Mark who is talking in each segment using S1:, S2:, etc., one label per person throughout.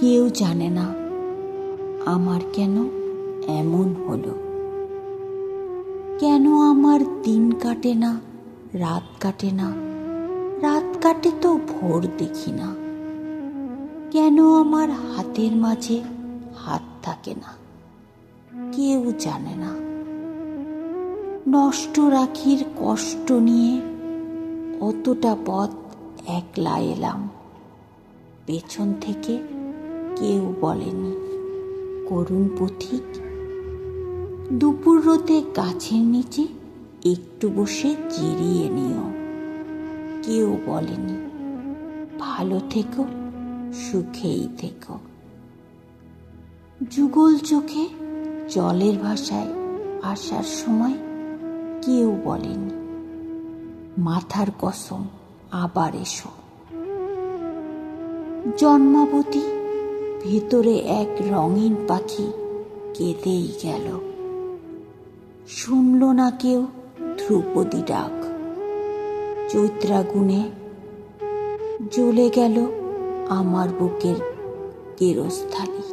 S1: কেউ জানে না আমার কেন এমন হলো, কেন আমার দিন কাটে না, রাত কাটে না, রাত কাটে তো ভোর দেখি না, কেন আমার হাতের মাঝে হাত থাকে না, কেউ জানে না। নষ্ট রাখির কষ্ট নিয়ে অতটা পথ একলা এলাম, পেছন থেকে কেউ বলেনি করুণ পথিক, দুপুর রোদে গাছের নিচে একটু বসে জিরিয়ে নিও, কেউ বলেনি ভালো থেকো, সুখেই থেকো। যুগল চোখে জলের ভাষায় আসার সময় কেউ বলেনি মাথার কসম আবার এসো। জন্মাবতী ভেতরে এক রঙিন পাখি কেঁদেই গেল, শুনল না কেউ ধ্রুপদী ডাক। চৈত্রাগুণে জ্বলে গেল আমার বুকের কেরোস্থালি,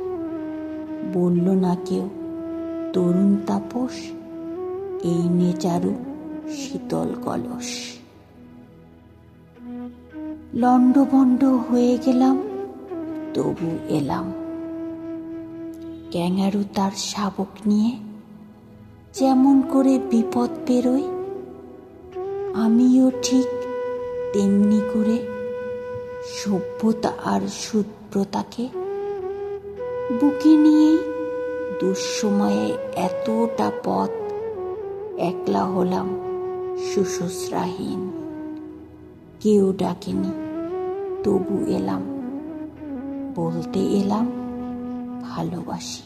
S1: বলল না কেউ তরুণ তাপস এই নেচারু শীতল কলস। লণ্ডভণ্ড হয়ে গেলাম, তবু এলাম। ক্যাঙারু তার শাবক নিয়ে যেমন করে বিপদ পেরোয়, আমিও ঠিক তেমনি করে সভ্যতা আর শুভ্রতাকে বুকে নিয়েই দুঃসময়ে এতটা পথ একলা হলাম শুশ্রূষাহীন। কেউ ডাকেনি, তবু এলাম, বলতে এলাম ভালোবাসি।